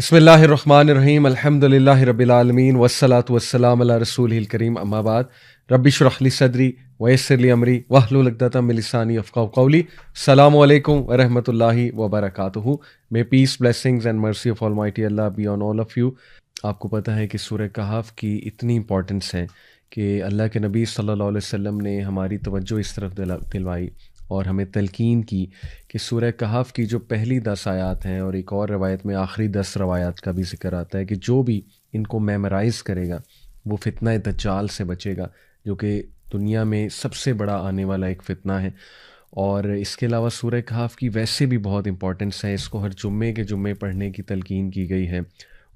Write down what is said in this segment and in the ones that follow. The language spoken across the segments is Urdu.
بسم اللہ الرحمن الرحیم الحمد للہ رب العالمین والصلاة والسلام علی رسولہ الکریم اما بعد رب اشرح لی صدری ویسر لی امری واحلل عقدۃ من لسانی یفقہوا قولی. السلام علیکم ورحمۃ اللہ وبرکاتہ. May peace, blessings and mercy of Almighty Allah be on all of you. آپ کو پتہ ہے کہ سورہ کہف کی اتنی امپورٹنس ہے کہ اللہ کے نبی صلی اللہ علیہ وسلم نے ہماری توجہ اس طرف دلوائی اور ہمیں تلقین کی کہ سورہ کہف کی جو پہلی 10 آیات ہیں، اور ایک اور روایت میں آخری 10 روایات کا بھی ذکر آتا ہے کہ جو بھی ان کو میمورائز کرے گا وہ فتنہ دجال سے بچے گا، جو کہ دنیا میں سب سے بڑا آنے والا ایک فتنہ ہے. اور اس کے علاوہ سورہ کہف کی ویسے بھی بہت امپورٹنس ہے، اس کو ہر جمعے کے جمعے پڑھنے کی تلقین کی گئی ہے.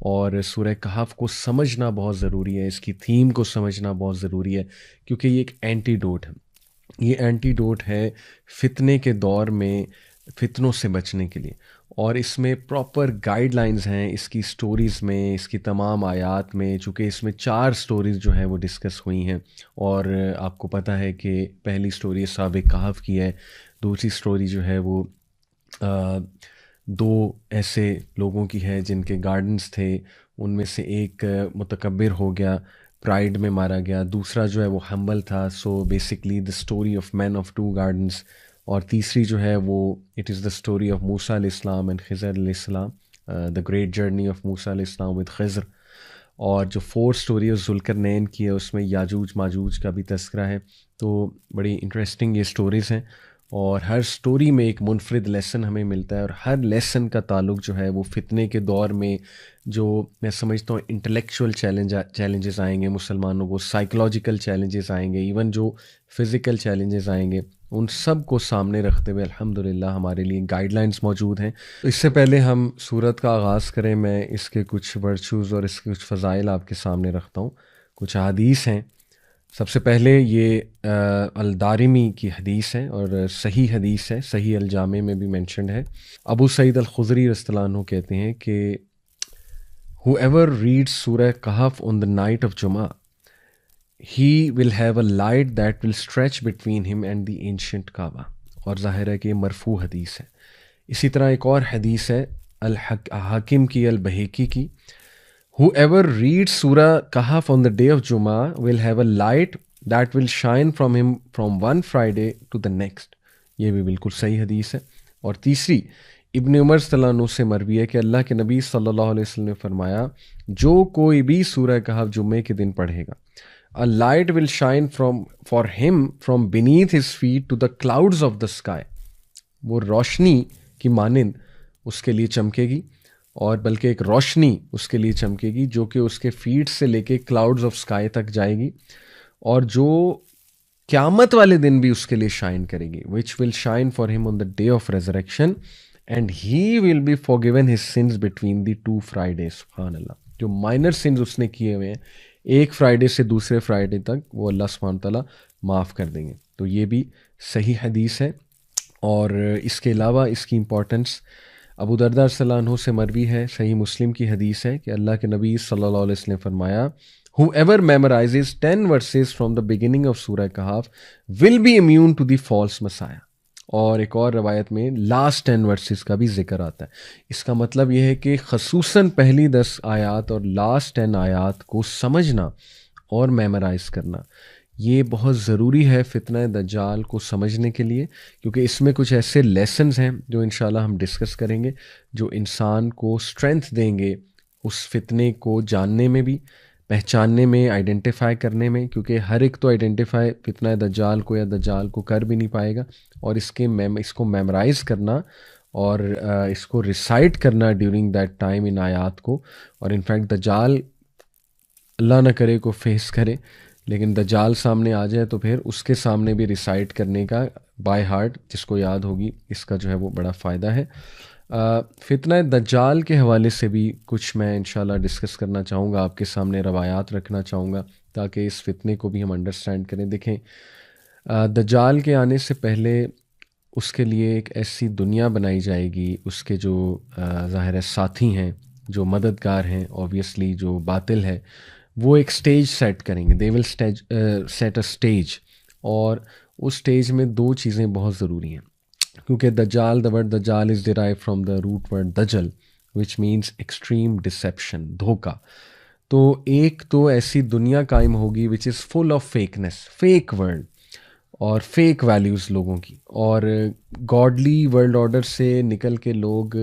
اور سورہ کہف کو سمجھنا بہت ضروری ہے، اس کی تھیم کو سمجھنا بہت ضروری ہے، کیونکہ یہ ایک اینٹی ڈوٹ ہے. یہ اینٹی ڈوٹ ہے فتنے کے دور میں فتنوں سے بچنے کے لیے، اور اس میں پراپر گائیڈ لائنز ہیں اس کی سٹوریز میں، اس کی تمام آیات میں. چونکہ اس میں 4 سٹوریز جو ہیں وہ ڈسکس ہوئی ہیں، اور آپ کو پتہ ہے کہ پہلی سٹوری اصحاب کہف کی ہے، دوسری سٹوری جو ہے وہ 2 ایسے لوگوں کی ہے جن کے گارڈنز تھے، ان میں سے ایک متکبر ہو گیا، پرائڈ میں مارا گیا، دوسرا جو ہے وہ ہمبل تھا. So basically the story of man of 2 gardens. اور تیسری جو ہے وہ it is the story of Musa علیہ السلام اینڈ خضر علیہ السلام، the great journey of Musa علیہ السلام ود خضر. اور جو 4 اسٹوری ہے ذوالقرنین کی ہے، اس میں یاجوج ماجوج کا بھی تذکرہ ہے. تو بڑی انٹرسٹنگ یہ اسٹوریز ہیں، اور ہر سٹوری میں ایک منفرد لیسن ہمیں ملتا ہے، اور ہر لیسن کا تعلق جو ہے وہ فتنے کے دور میں جو میں سمجھتا ہوں انٹلیکچوئل چیلنجز آئیں گے مسلمانوں کو، سائیکلوجیکل چیلنجز آئیں گے، ایون جو فزیکل چیلنجز آئیں گے، ان سب کو سامنے رکھتے ہوئے الحمدللہ ہمارے لیے گائیڈ لائنز موجود ہیں. تو اس سے پہلے ہم سورت کا آغاز کریں، میں اس کے کچھ ورچوز اور اس کے کچھ فضائل آپ کے سامنے رکھتا ہوں. کچھ احادیث ہیں. سب سے پہلے یہ الدارمی کی حدیث ہے، اور صحیح حدیث ہے، صحیح الجامع میں بھی مینشنڈ ہے. ابو سعید الخدری رضی اللہ عنہ کہتے ہیں کہ whoever reads سورہ کہف on the night of Jummah, he will have a light that will stretch between him and the ancient Kaaba. اور ظاہر ہے کہ یہ مرفوع حدیث ہے. اسی طرح ایک اور حدیث ہے حاکم کی البہیقی کی، whoever reads سورہ کہف on the day of Jummah will have a light that will shine from him from one Friday to the next. یہ بھی بالکل صحیح حدیث ہے. اور تیسری ابن عمر صلی اللہ عنہ سے مروی ہے کہ اللہ کے نبی صلی اللہ علیہ وسلم نے فرمایا، جو کوئی بھی سورہ کہف جمعے کے دن پڑھے گا، a light will shine for him from beneath his feet to the clouds of the sky. وہ روشنی کی مانند اس کے لیے چمکے گی، اور بلکہ ایک روشنی اس کے لیے چمکے گی جو کہ اس کے فیٹ سے لے کے کلاؤڈز آف سکائی تک جائے گی، اور جو قیامت والے دن بھی اس کے لیے شائن کرے گی. which will shine for him on the day of resurrection and he will be forgiven his sins between the 2 Fridays. سبحان اللہ. جو مائنر سنز اس نے کیے ہوئے ہیں ایک فرائیڈے سے دوسرے فرائیڈے تک، وہ اللہ سبحانہ تعالیٰ معاف کر دیں گے. تو یہ بھی صحیح حدیث ہے. اور اس کے علاوہ اس کی امپورٹنس ابو درداء صلی اللہ عنہ سے مروی ہے، صحیح مسلم کی حدیث ہے کہ اللہ کے نبی صلی اللہ علیہ وسلم نے فرمایا، whoever memorizes 10 verses from the beginning of سورہ کہف will be immune to the false messiah. اور ایک اور روایت میں لاسٹ 10 ورسز کا بھی ذکر آتا ہے. اس کا مطلب یہ ہے کہ خصوصاً پہلی 10 آیات اور لاسٹ 10 آیات کو سمجھنا اور میمورائز کرنا یہ بہت ضروری ہے فتنہ دجال کو سمجھنے کے لیے، کیونکہ اس میں کچھ ایسے لیسنز ہیں جو انشاءاللہ ہم ڈسکس کریں گے، جو انسان کو اسٹرینتھ دیں گے اس فتنے کو جاننے میں بھی، پہچاننے میں، آئیڈینٹیفائی کرنے میں. کیونکہ ہر ایک تو آئیڈینٹیفائی فتنہ دجال کو یا دجال کو کر بھی نہیں پائے گا، اور اس کو میمورائز کرنا اور اس کو ریسائٹ کرنا ڈیورنگ دیٹ ٹائم ان آیات کو. اور انفیکٹ دجال اللہ نہ کرے کو فیس کرے، لیکن دجال سامنے آ جائے تو پھر اس کے سامنے بھی ریسائٹ کرنے کا بائی ہارٹ جس کو یاد ہوگی، اس کا جو ہے وہ بڑا فائدہ ہے. فتنہ دجال کے حوالے سے بھی کچھ میں انشاءاللہ ڈسکس کرنا چاہوں گا، آپ کے سامنے روایات رکھنا چاہوں گا تاکہ اس فتنے کو بھی ہم انڈرسٹینڈ کریں. دیکھیں، دجال کے آنے سے پہلے اس کے لیے ایک ایسی دنیا بنائی جائے گی، اس کے جو ظاہر ساتھی ہیں، جو مددگار ہیں، اوبویسلی جو باطل ہے، وہ ایک سٹیج سیٹ کریں گے. دے ول سیٹ اے سٹیج، اور اس سٹیج میں 2 چیزیں بہت ضروری ہیں، کیونکہ دجال، the word Dajjal is derive from the root word dajl, which means extreme deception, دھوکا. تو ایک تو ایسی دنیا قائم ہوگی which is full of fakeness, fake world اور فیک ویلیوز لوگوں کی, اور گاڈلی ورلڈ آرڈر سے نکل کے لوگ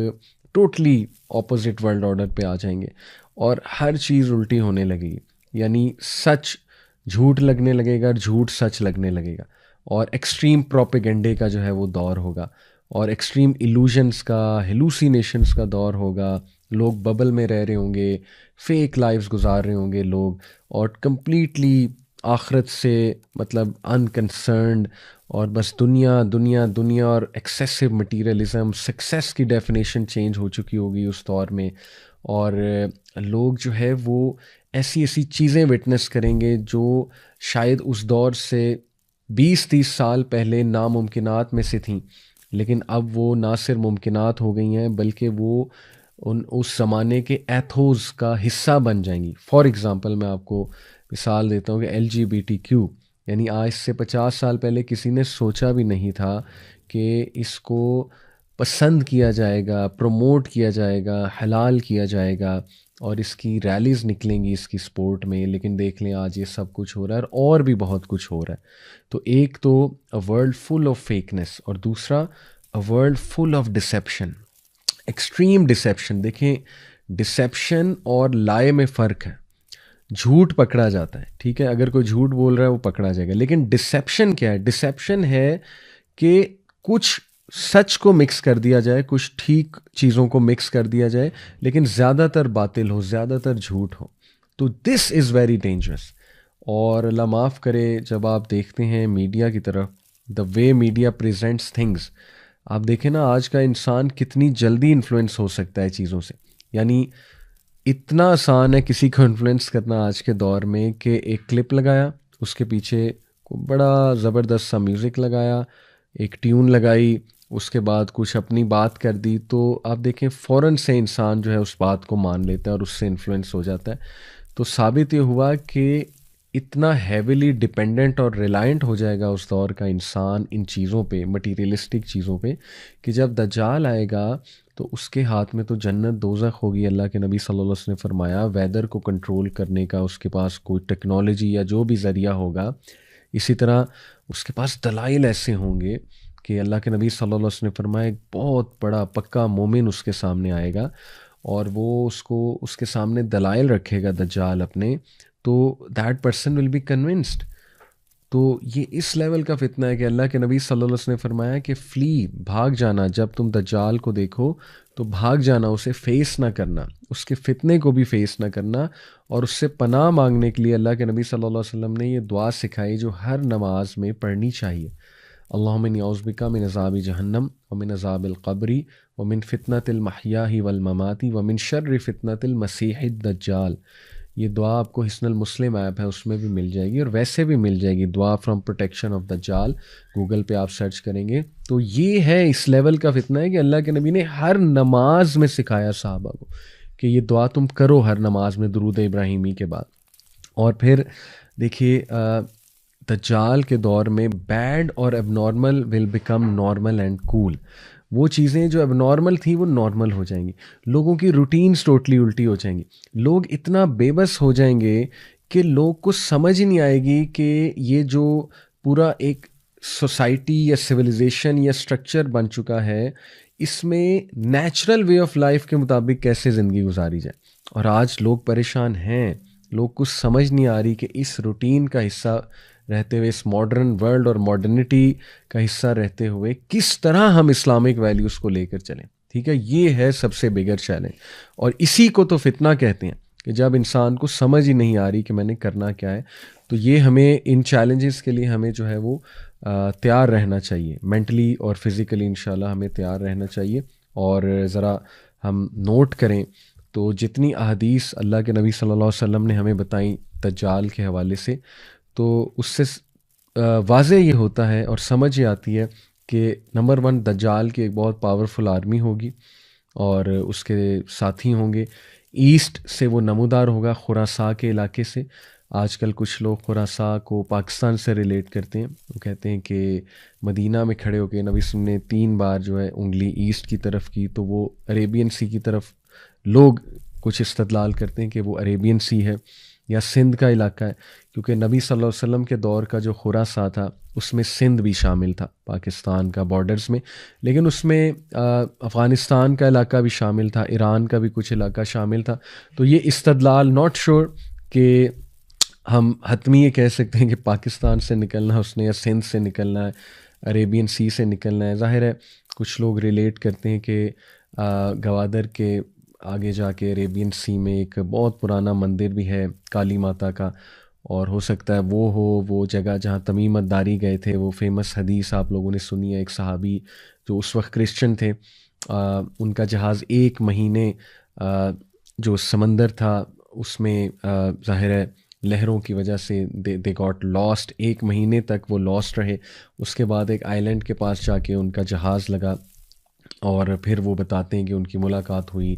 ٹوٹلی اپوزٹ ورلڈ آرڈر پہ آ جائیں گے, اور ہر چیز الٹی ہونے لگے گی. یعنی سچ جھوٹ لگنے لگے گا, جھوٹ سچ لگنے لگے گا, اور ایکسٹریم پروپیگنڈے کا جو ہے وہ دور ہوگا, اور ایکسٹریم ایلوژنس کا, ہیلوسینیشنس کا دور ہوگا. لوگ ببل میں رہ رہے ہوں گے, فیک لائفز گزار رہے ہوں گے لوگ, اور کمپلیٹلی آخرت سے مطلب انکنسرنڈ, اور بس دنیا دنیا دنیا, اور ایکسیسو مٹیریلزم, سکسیس کی ڈیفینیشن چینج ہو چکی ہوگی اس دور میں. اور لوگ جو ہے وہ ایسی ایسی چیزیں وٹنس کریں گے جو شاید اس دور سے 20-30 سال پہلے ناممکنات میں سے تھیں, لیکن اب وہ نہ صرف ممکنات ہو گئی ہیں بلکہ وہ اس زمانے کے ایتھوز کا حصہ بن جائیں گی. فار ایگزامپل میں آپ کو مثال دیتا ہوں کہ LGBTQ, یعنی آج سے 50 سال پہلے کسی نے سوچا بھی نہیں تھا کہ اس کو پسند کیا جائے گا, پروموٹ کیا جائے گا, حلال کیا جائے گا, اور اس کی ریلیز نکلیں گی اس کی سپورٹ میں. لیکن دیکھ لیں آج یہ سب کچھ ہو رہا ہے, اور بھی بہت کچھ ہو رہا ہے. تو ایک تو اے ورلڈ فل آف فیکنس, اور دوسرا a world full of deception, extreme deception. دیکھیں ڈسیپشن اور لائے میں فرق ہے. جھوٹ پکڑا جاتا ہے, ٹھیک ہے, اگر کوئی جھوٹ بول رہا ہے وہ پکڑا جائے گا. لیکن ڈسیپشن کیا ہے؟ ڈسیپشن ہے کہ کچھ سچ کو مکس کر دیا جائے, کچھ ٹھیک چیزوں کو مکس کر دیا جائے, لیکن زیادہ تر باطل ہو, زیادہ تر جھوٹ ہو. تو دس از ویری ڈینجرس. اور اللہ معاف کرے, جب آپ دیکھتے ہیں میڈیا کی طرف, دا وے میڈیا پریزنٹس تھنگس, آپ دیکھیں نا آج کا انسان کتنی جلدی انفلوئنس ہو سکتا ہے چیزوں سے. یعنی اتنا آسان ہے کسی کو انفلوئنس کرنا آج کے دور میں کہ ایک کلپ لگایا, اس کے پیچھے بڑا زبردست سا میوزک لگایا, ایک ٹیون لگائی, اس کے بعد کچھ اپنی بات کر دی, تو آپ دیکھیں فوراً سے انسان جو ہے اس بات کو مان لیتا ہے اور اس سے انفلوئنس ہو جاتا ہے. تو ثابت یہ ہوا کہ اتنا ہیویلی ڈپینڈنٹ اور ریلائنٹ ہو جائے گا اس دور کا انسان ان چیزوں پہ, مٹیریلسٹک چیزوں پہ, کہ جب دجال آئے گا تو اس کے ہاتھ میں تو جنت دوزخ ہوگی. اللہ کے نبی صلی اللہ علیہ وسلم نے فرمایا ویدر کو کنٹرول کرنے کا اس کے پاس کوئی ٹیکنالوجی یا جو بھی ذریعہ ہوگا, اسی طرح اس کے پاس دلائل ایسے ہوں گے کہ اللہ کے نبی صلی اللہ علیہ وسلم نے فرمایا ایک بہت بڑا پکا مومن اس کے سامنے آئے گا, اور وہ اس کے سامنے دلائل رکھے گا دجال اپنے, تو that person will be convinced. تو یہ اس لیول کا فتنہ ہے کہ اللہ کے نبی صلی اللہ علیہ وسلم نے فرمایا کہ فلی, بھاگ جانا, جب تم دجال کو دیکھو تو بھاگ جانا, اسے فیس نہ کرنا, اس کے فتنے کو بھی فیس نہ کرنا. اور اس سے پناہ مانگنے کے لیے اللہ کے نبی صلی اللہ علیہ وسلم نے یہ دعا سکھائی جو ہر نماز میں پڑھنی چاہیے. اللہم انی اعوذ بک من عذاب جہنم ومن عذاب القبر ومن فتنۃ المحیاء والممات ومن شر فتنۃ المسیح الدجال. یہ دعا آپ کو حسن المسلم ایپ ہے اس میں بھی مل جائے گی, اور ویسے بھی مل جائے گی, دعا فرام پروٹیکشن آف دجال, گوگل پہ آپ سرچ کریں گے. تو یہ ہے اس لیول کا فتنہ ہے کہ اللہ کے نبی نے ہر نماز میں سکھایا صحابہ کو کہ یہ دعا تم کرو ہر نماز میں درود ابراہیمی کے بعد. اور پھر دیکھیے دجال کے دور میں بیڈ اور اب normal will become normal and cool. وہ چیزیں جو اب نارمل تھیں وہ نارمل ہو جائیں گی, لوگوں کی روٹینز ٹوٹلی الٹی ہو جائیں گی, لوگ اتنا بے بس ہو جائیں گے کہ لوگ کو سمجھ ہی نہیں آئے گی کہ یہ جو پورا ایک سوسائٹی یا سویلائزیشن یا اسٹرکچر بن چکا ہے اس میں نیچرل وے آف لائف کے مطابق کیسے زندگی گزاری جائے. اور آج لوگ پریشان ہیں, لوگ کچھ سمجھ نہیں آ رہی کہ اس روٹین کا حصہ رہتے ہوئے, اس ماڈرن ورلڈ اور ماڈرنٹی کا حصہ رہتے ہوئے کس طرح ہم اسلامک ویلیوز کو لے کر چلیں. ٹھیک ہے, یہ ہے سب سے بگر چیلنج, اور اسی کو تو فتنہ کہتے ہیں کہ جب انسان کو سمجھ ہی نہیں آ رہی کہ میں نے کرنا کیا ہے. تو یہ ہمیں ان چیلنجز کے لیے ہمیں جو ہے وہ تیار رہنا چاہیے, مینٹلی اور فزیکلی انشاءاللہ ہمیں تیار رہنا چاہیے. اور ذرا ہم نوٹ کریں تو جتنی احادیث اللہ کے نبی صلی اللہ علیہ وسلم نے ہمیں بتائیں دجال کے حوالے سے, تو اس سے واضح یہ ہوتا ہے اور سمجھ یہ آتی ہے کہ نمبر 1 دجال کی ایک بہت پاورفل آرمی ہوگی اور اس کے ساتھی ہوں گے. ایسٹ سے وہ نمودار ہوگا, خراساں کے علاقے سے. آج کل کچھ لوگ خراساں کو پاکستان سے ریلیٹ کرتے ہیں, وہ کہتے ہیں کہ مدینہ میں کھڑے ہو کے نبی صلی اللہ علیہ وسلم نے 3 بار جو ہے انگلی ایسٹ کی طرف کی تو وہ عریبین سی کی طرف لوگ کچھ استدلال کرتے ہیں کہ وہ عریبین سی ہے یا سندھ کا علاقہ ہے، کیونکہ نبی صلی اللہ علیہ وسلم کے دور کا جو خراساں تھا اس میں سندھ بھی شامل تھا پاکستان کا بارڈرز میں، لیکن اس میں افغانستان کا علاقہ بھی شامل تھا، ایران کا بھی کچھ علاقہ شامل تھا. تو یہ استدلال ناٹ شور کہ ہم حتمی یہ کہہ سکتے ہیں کہ پاکستان سے نکلنا ہے اس نے یا سندھ سے نکلنا ہے، عریبین سی سے نکلنا ہے. ظاہر ہے کچھ لوگ ریلیٹ کرتے ہیں کہ گوادر کے آگے جا کے عریبین سی میں ایک بہت پرانا مندر بھی ہے کالی ماتا کا، اور ہو سکتا ہے وہ جگہ جہاں تمیم الداری گئے تھے. وہ فیمس حدیث آپ لوگوں نے سنی ہے، ایک صحابی جو اس وقت کرسچن تھے، ان کا جہاز 1 مہینے جو سمندر تھا اس میں ظاہر ہے لہروں کی وجہ سے دے گاٹ لاسٹ، 1 مہینے تک وہ لاسٹ رہے. اس کے بعد ایک آئی لینڈ کے پاس جا کے ان کا جہاز لگا، اور پھر وہ بتاتے ہیں کہ ان کی ملاقات ہوئی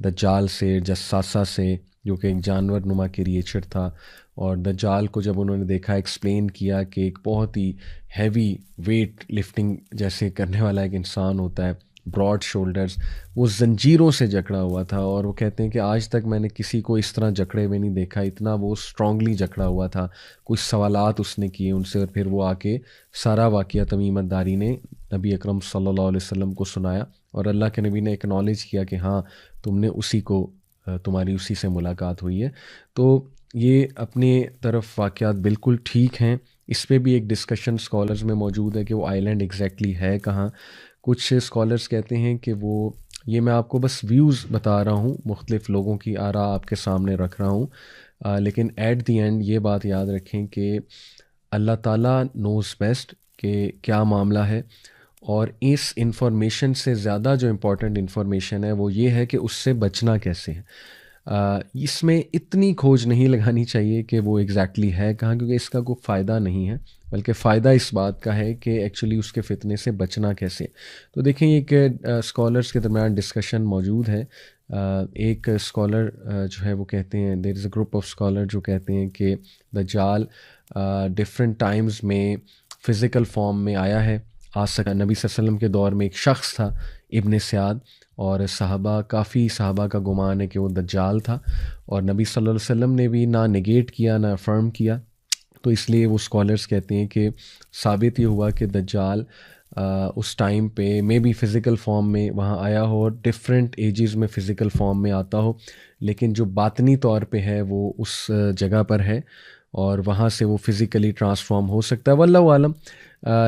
دجال سے، جساسہ سے، جو کہ ایک جانور نما کریچر تھا. اور دجال کو جب انہوں نے دیکھا، ایکسپلین کیا کہ ایک بہت ہی ہیوی ویٹ لفٹنگ جیسے کرنے والا ایک انسان ہوتا ہے، براڈ شولڈرز، وہ زنجیروں سے جکڑا ہوا تھا. اور وہ کہتے ہیں کہ آج تک میں نے کسی کو اس طرح جکڑے ہوئے نہیں دیکھا، اتنا وہ اسٹرانگلی جکڑا ہوا تھا. کچھ سوالات اس نے کیے ان سے، اور پھر وہ آ کے سارا واقعہ تمیم الداری نے نبی اکرم صلی اللہ علیہ وسلم کو سنایا، اور اللہ کے نبی نے اکنالج کیا کہ ہاں تم نے اسی کو، تمہاری اسی سے ملاقات ہوئی ہے. تو یہ اپنی طرف واقعات بالکل ٹھیک ہیں. اس پہ بھی ایک ڈسکشن اسکالرز میں موجود ہے کہ وہ آئی لینڈ ایگزیکٹلی ہے کہاں. کچھ اسکالرز کہتے ہیں کہ وہ، یہ میں آپ کو بس ویوز بتا رہا ہوں، مختلف لوگوں کی آراء آپ کے سامنے رکھ رہا ہوں، لیکن ایٹ دی اینڈ یہ بات یاد رکھیں کہ اللہ تعالیٰ نوز بیسٹ کہ کیا معاملہ ہے. اور اس انفارمیشن سے زیادہ جو امپورٹنٹ انفارمیشن ہے وہ یہ ہے کہ اس سے بچنا کیسے ہے. اس میں اتنی کھوج نہیں لگانی چاہیے کہ وہ ایگزیکٹلی ہے کہاں، کیونکہ اس کا کوئی فائدہ نہیں ہے، بلکہ فائدہ اس بات کا ہے کہ ایکچولی اس کے فتنے سے بچنا کیسے. تو دیکھیں ایک اسکالرس کے درمیان ڈسکشن موجود ہے. ایک اسکالر جو ہے وہ کہتے ہیں، دیر از اے گروپ آف اسکالر جو کہتے ہیں کہ دجال ڈفرینٹ ٹائمز میں فزیکل فارم میں آیا ہے، آ سکا. نبی صلی اللہ علیہ وسلم کے دور میں ایک شخص تھا ابن سیاد، اور کافی صحابہ کا گمان ہے کہ وہ دجال تھا، اور نبی صلی اللہ علیہ وسلم نے بھی نہ نگیٹ کیا نہ افرم کیا. تو اس لیے وہ اسکالرس کہتے ہیں کہ ثابت یہ ہوا کہ دجال اس ٹائم پہ مے بی فزیکل فارم میں وہاں آیا ہو، اور ڈفرینٹ ایجز میں فزیکل فارم میں آتا ہو، لیکن جو باطنی طور پہ ہے وہ اس جگہ پر ہے، اور وہاں سے وہ فزیکلی ٹرانسفارم ہو سکتا ہے. واللہ عالم.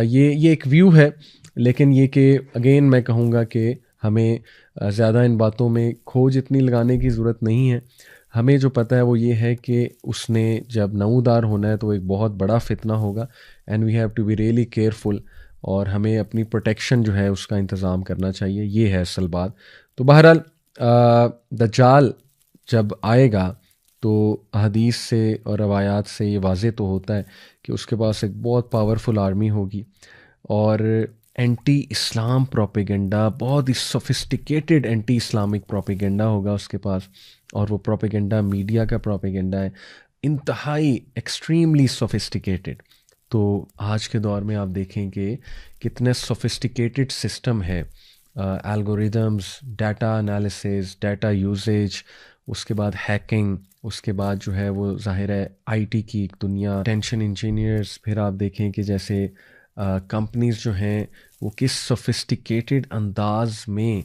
یہ ایک ویو ہے، لیکن یہ کہ اگین میں کہوں گا کہ ہمیں زیادہ ان باتوں میں کھوج اتنی لگانے کی ضرورت نہیں ہے. ہمیں جو پتہ ہے وہ یہ ہے کہ اس نے جب نمودار ہونا ہے تو ایک بہت بڑا فتنہ ہوگا، and we have to be really careful, اور ہمیں اپنی پروٹیکشن جو ہے اس کا انتظام کرنا چاہیے. یہ ہے اصل بات. تو بہرحال دجال جب آئے گا تو احادیث سے اور روایات سے یہ واضح تو ہوتا ہے کہ اس کے پاس ایک بہت پاورفل آرمی ہوگی، اور اینٹی اسلام پروپیگنڈا، بہت ہی سوفسٹیکیٹڈ اینٹی اسلامک پروپیگنڈا ہوگا اس کے پاس. اور وہ پروپیگنڈا میڈیا کا پروپیگنڈا ہے، انتہائی ایکسٹریملی سوفسٹیکیٹڈ. تو آج کے دور میں آپ دیکھیں کہ کتنے سوفسٹیکیٹڈ سسٹم ہے، algorithms, data analysis, data usage, اس کے بعد ہیکنگ، اس کے بعد جو ہے وہ ظاہر ہے آئی ٹی کی ایک دنیا، ٹینشن انجینئرز. پھر آپ دیکھیں کہ جیسے کمپنیز جو ہیں وہ کس سوفسٹیکیٹڈ انداز میں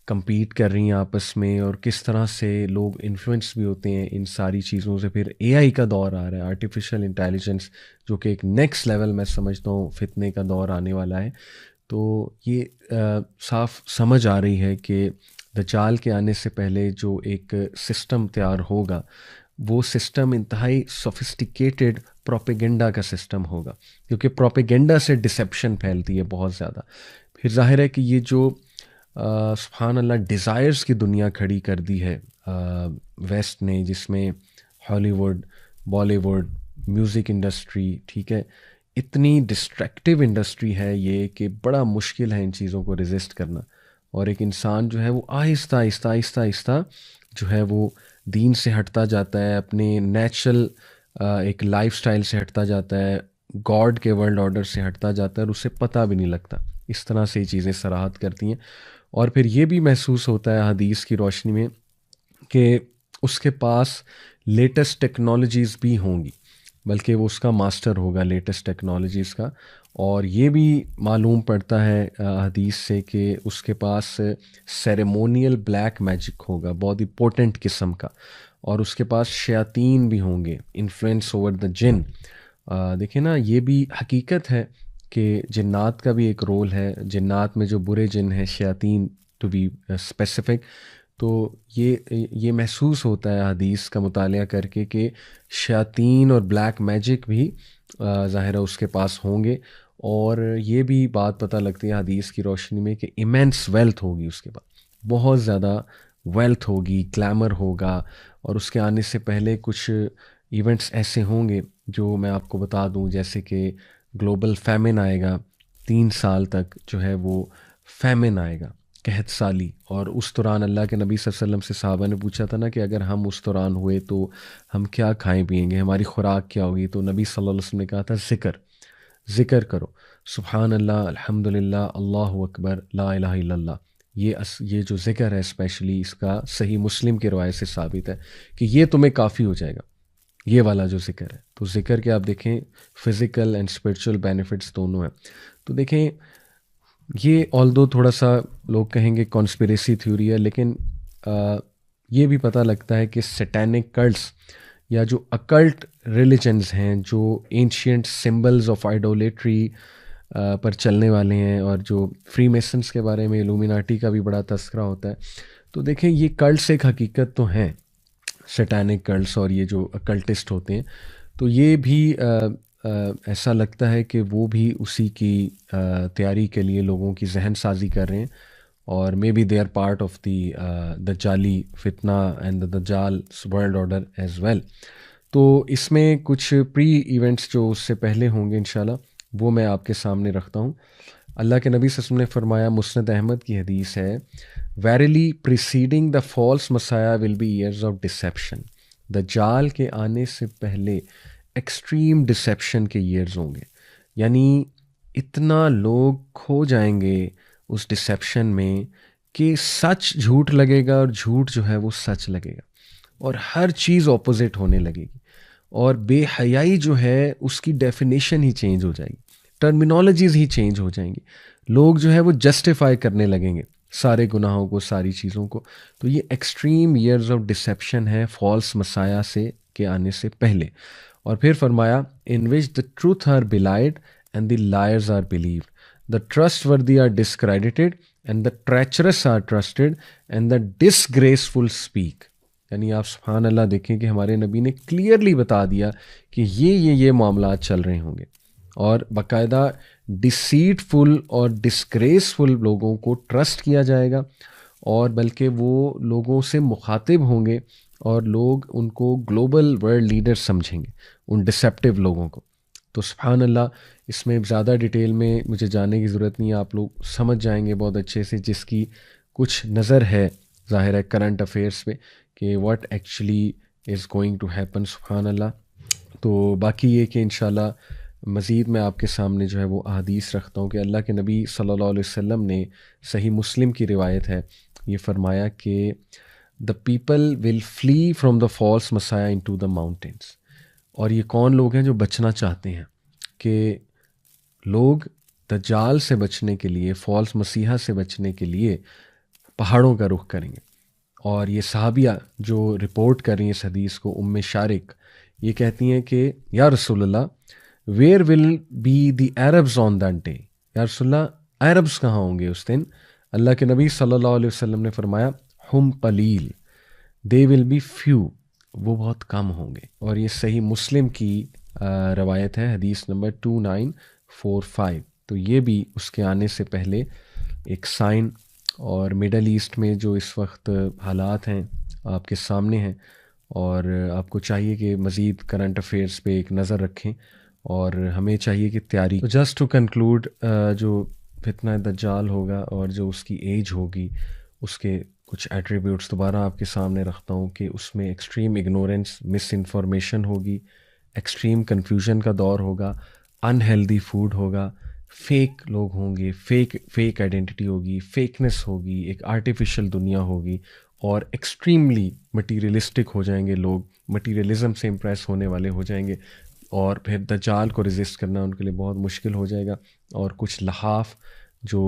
کمپیٹ کر رہی ہیں آپس میں، اور کس طرح سے لوگ انفلوئنس بھی ہوتے ہیں ان ساری چیزوں سے. پھر اے آئی کا دور آ رہا ہے، آرٹیفیشل انٹیلیجنس، جو کہ ایک نیکسٹ لیول میں سمجھتا ہوں فتنے کا دور آنے والا ہے. تو یہ صاف سمجھ آ رہی ہے کہ دجال کے آنے سے پہلے جو ایک سسٹم تیار ہوگا وہ سسٹم انتہائی سوفسٹیکیٹڈ پروپیگنڈا کا سسٹم ہوگا، کیونکہ پروپیگنڈا سے ڈسیپشن پھیلتی ہے بہت زیادہ. پھر ظاہر ہے کہ یہ جو سبحان اللہ ڈیزائرز کی دنیا کھڑی کر دی ہے ویسٹ نے، جس میں Hollywood, Bollywood, music industry, ٹھیک ہے، اتنی ڈسٹریکٹیو انڈسٹری ہے یہ کہ بڑا مشکل ہے ان چیزوں کو ریزسٹ کرنا. اور ایک انسان جو ہے وہ آہستہ آہستہ آہستہ آہستہ جو ہے وہ دین سے ہٹتا جاتا ہے، اپنے نیچرل ایک لائف سٹائل سے ہٹتا جاتا ہے، گاڈ کے ورلڈ آرڈر سے ہٹتا جاتا ہے، اور اسے پتہ بھی نہیں لگتا. اس طرح سے یہ چیزیں صراحت کرتی ہیں. اور پھر یہ بھی محسوس ہوتا ہے حدیث کی روشنی میں کہ اس کے پاس لیٹسٹ ٹیکنالوجیز بھی ہوں گی، بلکہ وہ اس کا ماسٹر ہوگا لیٹسٹ ٹیکنالوجیز کا. اور یہ بھی معلوم پڑتا ہے حدیث سے کہ اس کے پاس سیریمونیل بلیک میجک ہوگا، بہت ہی پوٹنٹ قسم کا. اور اس کے پاس شیاطین بھی ہوں گے، انفلوئنس اوور دا جن. دیکھیں نا، یہ بھی حقیقت ہے کہ جنات کا بھی ایک رول ہے. جنات میں جو برے جن ہیں، شیاطین ٹو بی اسپیسیفک، تو یہ محسوس ہوتا ہے حدیث کا مطالعہ کر کے کہ شیاطین اور بلیک میجک بھی ظاہر ہے اس کے پاس ہوں گے. اور یہ بھی بات پتہ لگتی ہے حدیث کی روشنی میں کہ ایمینس ویلتھ ہوگی اس کے پاس، بہت زیادہ ویلتھ ہوگی، کلیمر ہوگا. اور اس کے آنے سے پہلے کچھ ایونٹس ایسے ہوں گے جو میں آپ کو بتا دوں، جیسے کہ گلوبل فیمن آئے گا، 3 سال تک جو ہے وہ فیمن آئے گا، قحط سالی. اور اس دوران اللہ کے نبی صلی اللہ علیہ وسلم سے صحابہ نے پوچھا تھا نا کہ اگر ہم اس دوران ہوئے تو ہم کیا کھائیں پئیں گے، ہماری خوراک کیا ہوگی؟ تو نبی صلی اللہ علیہ وسلم نے کہا تھا ذکر کرو، سبحان اللہ، الحمد للہ، اللہ اکبر، لا الہ الا اللہ. یہ جو ذکر ہے اسپیشلی، اس کا صحیح مسلم کی روایت سے ثابت ہے کہ یہ تمہیں کافی ہو جائے گا، یہ والا جو ذکر ہے. تو ذکر کے آپ دیکھیں فزیکل اینڈ اسپرچول بینیفٹس دونوں ہیں. تو دیکھیں یہ آلدو تھوڑا سا لوگ کہیں گے کانسپریسی تھیوری ہے، لیکن یہ بھی پتہ لگتا ہے کہ سیٹینک کلٹس یا جو اکلٹ ریلیجنز ہیں، جو اینشینٹ سمبلز آف آئیڈولیٹری پر چلنے والے ہیں، اور جو فری میسنس کے بارے میں الومیناٹی کا بھی بڑا تذکرہ ہوتا ہے. تو دیکھیں یہ کلٹس ایک حقیقت تو ہیں، سیٹینک کلٹس اور یہ جو اکلٹسٹ ہوتے ہیں. تو یہ بھی ایسا لگتا ہے کہ وہ بھی اسی کی تیاری کے لیے لوگوں کی ذہن سازی کر رہے ہیں، اور may be they are part of the دجالی فتنہ اینڈ دا دجال ورلڈ آرڈر ایز ویل. تو اس میں کچھ پری ایونٹس جو اس سے پہلے ہوں گے انشاءاللہ وہ میں آپ کے سامنے رکھتا ہوں. اللہ کے نبی صلی اللہ علیہ وسلم نے فرمایا، مسند احمد کی حدیث ہے، verily preceding the false messiah will be years of deception. Dajjal کے آنے سے پہلے ایکسٹریم ڈسیپشن کے ایئرز ہوں گے، یعنی اتنا لوگ کھو جائیں گے اس ڈسیپشن میں کہ سچ جھوٹ لگے گا اور جھوٹ جو ہے وہ سچ لگے گا، اور ہر چیز اپوزٹ ہونے لگے گی. اور بے حیائی جو ہے اس کی ڈیفینیشن ہی چینج ہو جائے گی، ٹرمینالوجیز ہی چینج ہو جائیں گی. لوگ جو ہے وہ جسٹیفائی کرنے لگیں گے سارے گناہوں کو، ساری چیزوں کو. تو یہ ایکسٹریم ایئرز آف ڈسیپشن ہے فالس مسایہ سے کے آنے سے پہلے. اور پھر فرمایا، in which the truth are belied and the liars are believed, the trustworthy are discredited and the treacherous are trusted and the disgraceful speak. یعنی آپ سبحان اللہ دیکھیں کہ ہمارے نبی نے کلیئرلی بتا دیا کہ یہ معاملات چل رہے ہوں گے، اور باقاعدہ ڈسیٹفل اور ڈسگریسفل لوگوں کو ٹرسٹ کیا جائے گا، اور بلکہ وہ لوگوں سے مخاطب ہوں گے، اور لوگ ان کو گلوبل ورلڈ لیڈر سمجھیں گے ان ڈسیپٹیو لوگوں کو. تو سبحان اللہ، اس میں زیادہ ڈیٹیل میں مجھے جانے کی ضرورت نہیں ہے، آپ لوگ سمجھ جائیں گے بہت اچھے سے، جس کی کچھ نظر ہے ظاہر ہے کرنٹ افیئرس پہ کہ what actually is going to happen. سبحان اللہ. تو باقی یہ کہ انشاءاللہ مزید میں آپ کے سامنے جو ہے وہ احادیث رکھتا ہوں کہ اللہ کے نبی صلی اللہ علیہ وسلم نے، صحیح مسلم کی روایت ہے، یہ فرمایا کہ the people will flee from the false messiah into the mountains. اور یہ کون لوگ ہیں جو بچنا چاہتے ہیں؟ کہ لوگ دجال سے بچنے کے لیے، فالس مسیحا سے بچنے کے لیے پہاڑوں کا رخ کریں گے. اور یہ صحابیہ جو رپورٹ کر رہی ہیں اس حدیث کو، ام شارق، یہ کہتی ہیں کہ یا رسول اللہ، where will be the Arabs on that day? یا رسول اللہ، عربز کہاں ہوں گے اس دن؟ اللہ کے نبی صلی اللہ علیہ وسلم نے فرمایا، ہم قلیل، دے ول بی فیو، وہ بہت کم ہوں گے. اور یہ صحیح مسلم کی روایت ہے، حدیث نمبر 2945. تو یہ بھی اس کے آنے سے پہلے ایک سائن. اور مڈل ایسٹ میں جو اس وقت حالات ہیں آپ کے سامنے ہیں، اور آپ کو چاہیے کہ مزید کرنٹ افیئرس پہ ایک نظر رکھیں، اور ہمیں چاہیے کہ تیاری. جسٹ ٹو کنکلوڈ، جو فتنہ دجال ہوگا اور جو اس کی ایج ہوگی، اس کے کچھ ایٹریبیوٹس دوبارہ آپ کے سامنے رکھتا ہوں کہ اس میں ایکسٹریم اگنورنس، مس انفارمیشن ہوگی، ایکسٹریم کنفیوژن کا دور ہوگا، انہیلدی فوڈ ہوگا، فیک لوگ ہوں گے، فیک آئیڈینٹی ہوگی، فیکنس ہوگی، ایک آرٹیفیشل دنیا ہوگی، اور ایکسٹریملی مٹیریلسٹک ہو جائیں گے لوگ، مٹیریلزم سے امپریس ہونے والے ہو جائیں گے، اور پھر دجال کو ریزسٹ کرنا ان کے لیے بہت مشکل ہو جائے گا. اور کچھ لحاف جو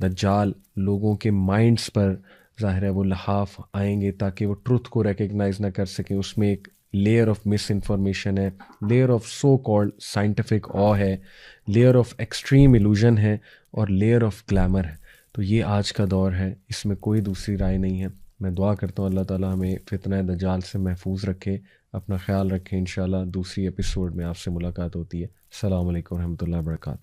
دجال لوگوں کے مائنڈس پر ظاہر ہے وہ لحاف آئیں گے تاکہ وہ ٹروتھ کو ریکگنائز نہ کر سکیں. اس میں ایک لیئر آف مس انفارمیشن ہے، layer of so called scientific آ ہے، لیئر آف ایکسٹریم ایلوژن ہے، اور لیئر آف گلیمر ہے. تو یہ آج کا دور ہے، اس میں کوئی دوسری رائے نہیں ہے. میں دعا کرتا ہوں اللہ تعالیٰ ہمیں فتنہ دجال سے محفوظ رکھے. اپنا خیال رکھیں. انشاءاللہ دوسری ایپیسوڈ میں آپ سے ملاقات ہوتی ہے. السلام علیکم ورحمۃ اللہ وبرکاتہ.